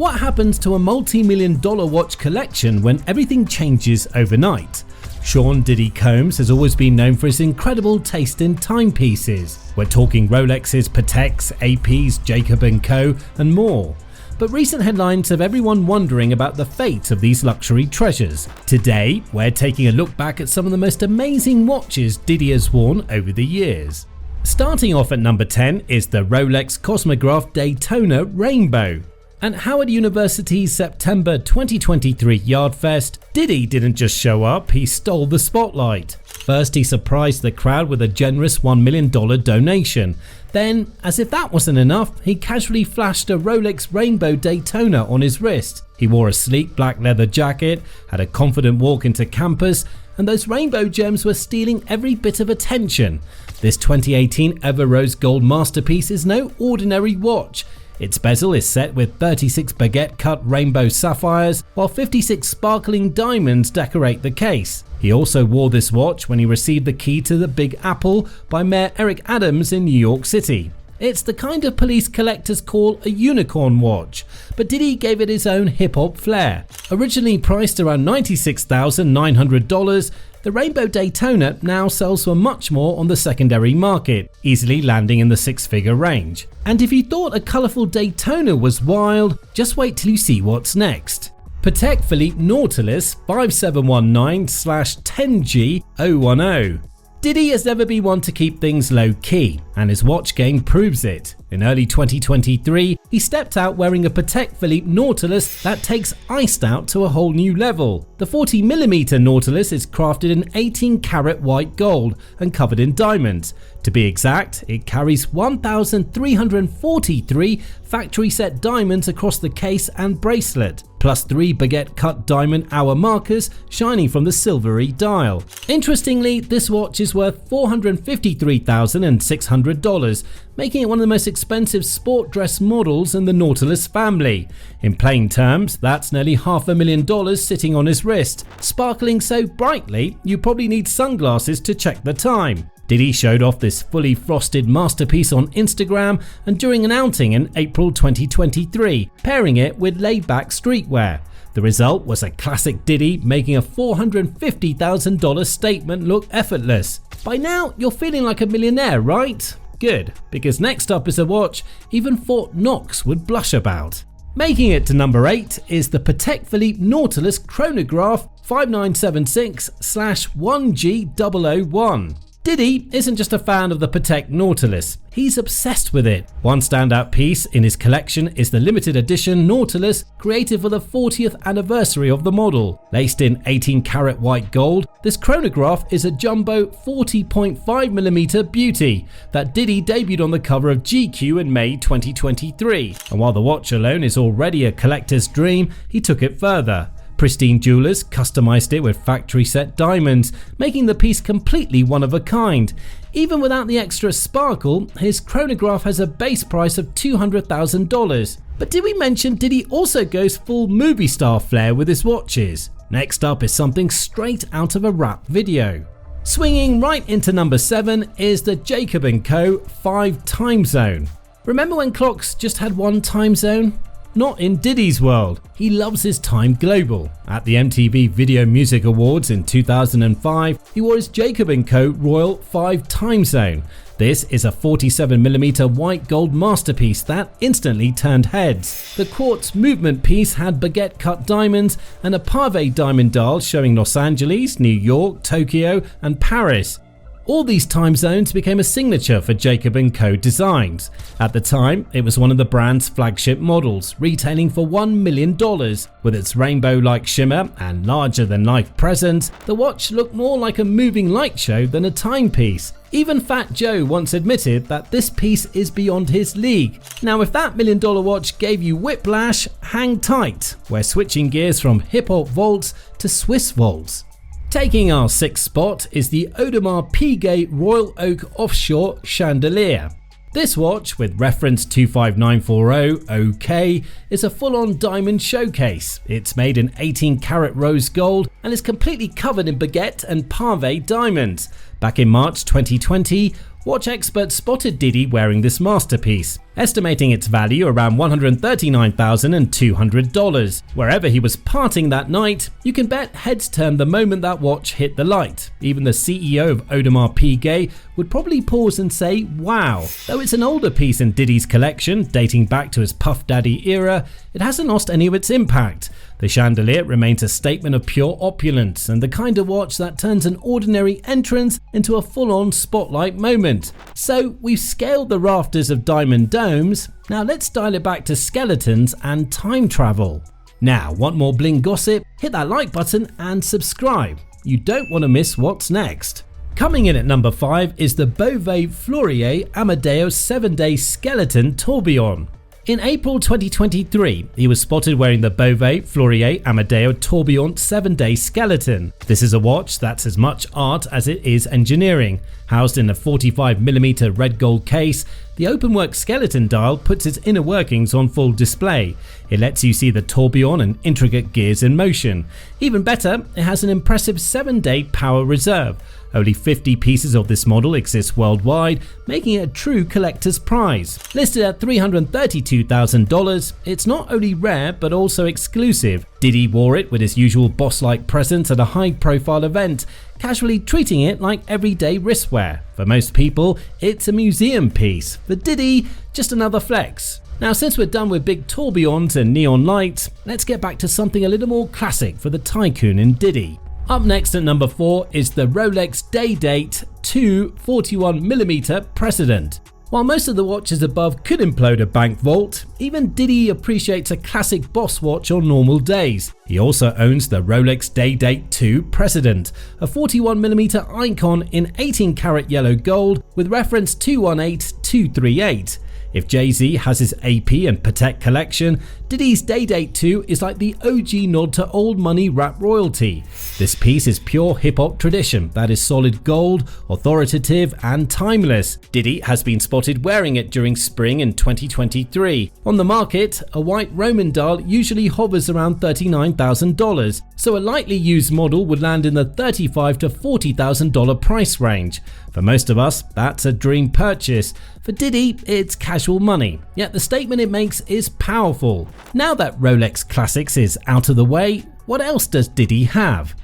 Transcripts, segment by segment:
What happens to a multi-million-dollar watch collection when everything changes overnight? Sean Diddy Combs has always been known for his incredible taste in timepieces. We're talking Rolexes, Pateks, APs, Jacob & Co. and more. But recent headlines have everyone wondering about the fate of these luxury treasures. Today, we're taking a look back at some of the most amazing watches Diddy has worn over the years. Starting off at number 10 is the Rolex Cosmograph Daytona Rainbow. At Howard University's September 2023 Yard Fest, Diddy didn't just show up, he stole the spotlight. First, he surprised the crowd with a generous $1 million donation. Then, as if that wasn't enough, he casually flashed a Rolex Rainbow Daytona on his wrist. He wore a sleek black leather jacket, had a confident walk into campus, and those rainbow gems were stealing every bit of attention. This 2018 Ever Rose Gold masterpiece is no ordinary watch. Its bezel is set with 36 baguette cut rainbow sapphires, while 56 sparkling diamonds decorate the case. He also wore this watch when he received the key to the Big Apple by Mayor Eric Adams in New York City. It's the kind of police collectors call a unicorn watch, but Diddy gave it his own hip-hop flair. Originally priced around $96,900, the Rainbow Daytona now sells for much more on the secondary market, easily landing in the six-figure range. And if you thought a colourful Daytona was wild, just wait till you see what's next. Patek Philippe Nautilus 5719/10G010. Diddy has never been one to keep things low-key, and his watch game proves it. In early 2023, he stepped out wearing a Patek Philippe Nautilus that takes iced out to a whole new level. The 40mm Nautilus is crafted in 18-karat white gold and covered in diamonds. To be exact, it carries 1,343 factory-set diamonds across the case and bracelet, plus 3 baguette-cut diamond hour markers shining from the silvery dial. Interestingly, this watch is worth $453,600, making it one of the most expensive sport dress models in the Nautilus family. In plain terms, that's nearly $500,000 sitting on his wrist, sparkling so brightly you probably need sunglasses to check the time. Diddy showed off this fully frosted masterpiece on Instagram and during an outing in April 2023, pairing it with laid-back streetwear. The result was a classic Diddy making a $450,000 statement look effortless. By now, you're feeling like a millionaire, right? Good, because next up is a watch even Fort Knox would blush about. Making it to number 8 is the Patek Philippe Nautilus Chronograph 5976/1G001. Diddy isn't just a fan of the Patek Nautilus, he's obsessed with it. One standout piece in his collection is the limited edition Nautilus created for the 40th anniversary of the model. Laced in 18-karat white gold, this chronograph is a jumbo 40.5mm beauty that Diddy debuted on the cover of GQ in May 2023. And while the watch alone is already a collector's dream, he took it further. Pristine Jewelers customized it with factory-set diamonds, making the piece completely one of a kind. Even without the extra sparkle, his chronograph has a base price of $200,000. But did we mention Diddy also goes full movie star flair with his watches? Next up is something straight out of a rap video. Swinging right into number 7 is the Jacob & Co. 5 time zone. Remember when clocks just had one time zone? Not in Diddy's world. He loves his time global. At the MTV Video Music Awards in 2005, he wore his Jacob & Co. Royal 5 time zone. This is a 47mm white gold masterpiece that instantly turned heads. The quartz movement piece had baguette cut diamonds and a pave diamond dial showing Los Angeles, New York, Tokyo and Paris. All these time zones became a signature for Jacob & Co. designs. At the time, it was one of the brand's flagship models, retailing for $1 million. With its rainbow-like shimmer and larger-than-life presence, the watch looked more like a moving light show than a timepiece. Even Fat Joe once admitted that this piece is beyond his league. Now, if that $1 million watch gave you whiplash, hang tight. We're switching gears from hip-hop vaults to Swiss vaults. Taking our 6th spot is the Audemars Piguet Royal Oak Offshore Chandelier. This watch, with reference 25940 OK, is a full-on diamond showcase. It's made in 18-karat rose gold and is completely covered in baguette and pave diamonds. Back in March 2020, Watch experts spotted Diddy wearing this masterpiece, estimating its value around $139,200. Wherever he was partying that night, you can bet heads turned the moment that watch hit the light. Even the CEO of Audemars Piguet would probably pause and say, wow. Though it's an older piece in Diddy's collection, dating back to his Puff Daddy era, it hasn't lost any of its impact. The Chandelier remains a statement of pure opulence and the kind of watch that turns an ordinary entrance into a full-on spotlight moment. So we've scaled the rafters of diamond domes, now let's dial it back to skeletons and time travel. Now, want more bling gossip? Hit that like button and subscribe. You don't want to miss what's next. Coming in at number 5 is the Bovet Fleurier Amadeo 7-day skeleton tourbillon. In April 2023, he was spotted wearing the Bovet Fleurier Amadeo tourbillon 7-day skeleton. This is a watch that's as much art as it is engineering. Housed in a 45mm red gold case, the openwork skeleton dial puts its inner workings on full display. It lets you see the tourbillon and intricate gears in motion. Even better, it has an impressive 7-day power reserve. Only 50 pieces of this model exist worldwide, making it a true collector's prize. Listed at $332,000, it's not only rare but also exclusive. Diddy wore it with his usual boss-like presence at a high-profile event, casually treating it like everyday wristwear. For most people, it's a museum piece. For Diddy, just another flex. Now, since we're done with big tourbillons and neon lights, let's get back to something a little more classic for the tycoon in Diddy. Up next at number 4 is the Rolex Day-Date 2 41mm President. While most of the watches above could implode a bank vault, even Diddy appreciates a classic boss watch on normal days. He also owns the Rolex Day-Date 2 President, a 41mm icon in 18 karat yellow gold with reference 218238. If Jay-Z has his AP and Patek collection, Diddy's Day-Date 2 is like the OG nod to old money rap royalty. This piece is pure hip-hop tradition that is solid gold, authoritative and timeless. Diddy has been spotted wearing it during spring in 2023. On the market, a white Roman dial usually hovers around $39,000, so a lightly used model would land in the $35,000 to $40,000 price range. For most of us, that's a dream purchase. For Diddy, it's casual money, yet the statement it makes is powerful. Now that Rolex Classics is out of the way, what else does Diddy have?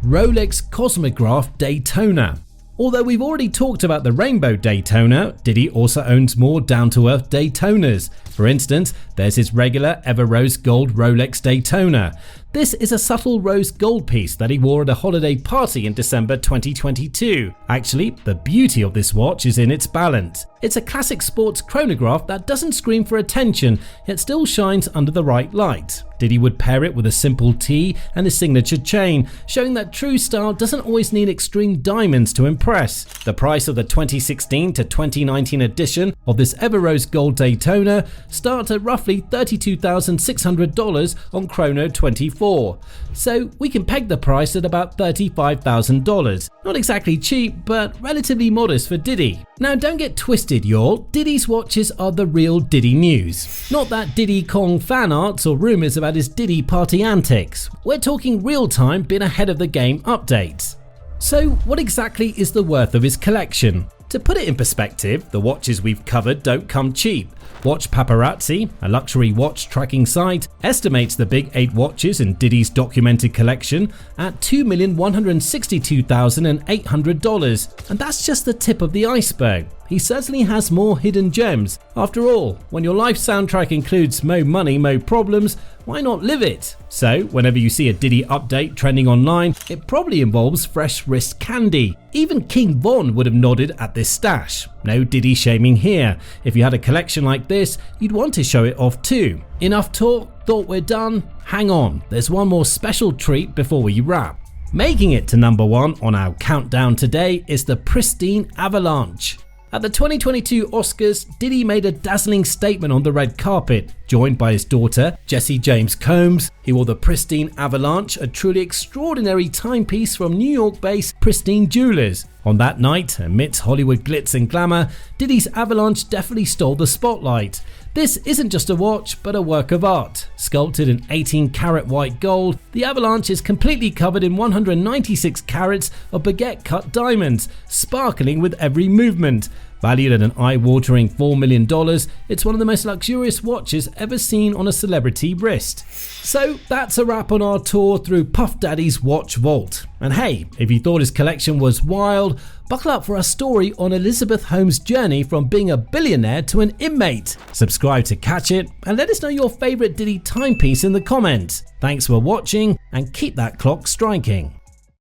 Rolex Cosmograph Daytona. Although we've already talked about the rainbow Daytona, Diddy also owns more down-to-earth Daytonas. For instance, there's his regular ever rose gold Rolex Daytona. This is a subtle rose gold piece that he wore at a holiday party in December 2022. Actually, the beauty of this watch is in its balance. It's a classic sports chronograph that doesn't scream for attention, yet still shines under the right light. Diddy would pair it with a simple T and his signature chain, showing that true style doesn't always need extreme diamonds to impress. The price of the 2016 to 2019 edition of this ever rose gold Daytona starts at roughly $32,600 on Chrono 24. So we can peg the price at about $35,000. Not exactly cheap, but relatively modest for Diddy. Now don't get twisted y'all, Diddy's watches are the real Diddy news. Not that Diddy Kong fan arts or rumours about his Diddy party antics. We're talking real-time been ahead of the game updates. So what exactly is the worth of his collection? To put it in perspective, the watches we've covered don't come cheap. Watch Paparazzi, a luxury watch tracking site, estimates the big 8 watches in Diddy's documented collection at $2,162,800, and that's just the tip of the iceberg. He certainly has more hidden gems. After all, when your life soundtrack includes mo money, mo problems, why not live it? So, whenever you see a Diddy update trending online, it probably involves fresh wrist candy. Even King Von would have nodded at this stash. No Diddy shaming here. If you had a collection like this, you'd want to show it off too. Enough talk? Thought we're done? Hang on, there's one more special treat before we wrap. Making it to number 1 on our countdown today is the Pristine Avalanche. At the 2022 Oscars, Diddy made a dazzling statement on the red carpet. Joined by his daughter, Jessie James Combs, he wore the Pristine Avalanche, a truly extraordinary timepiece from New York-based Pristine Jewelers. On that night, amidst Hollywood glitz and glamour, Diddy's Avalanche definitely stole the spotlight. This isn't just a watch, but a work of art. Sculpted in 18 karat white gold, the Avalanche is completely covered in 196 carats of baguette cut diamonds, sparkling with every movement. Valued at an eye-watering $4 million, it's one of the most luxurious watches ever seen on a celebrity wrist. So that's a wrap on our tour through Puff Daddy's watch vault. And hey, if you thought his collection was wild, buckle up for our story on Elizabeth Holmes' journey from being a billionaire to an inmate. Subscribe to catch it and let us know your favourite Diddy timepiece in the comments. Thanks for watching and keep that clock striking.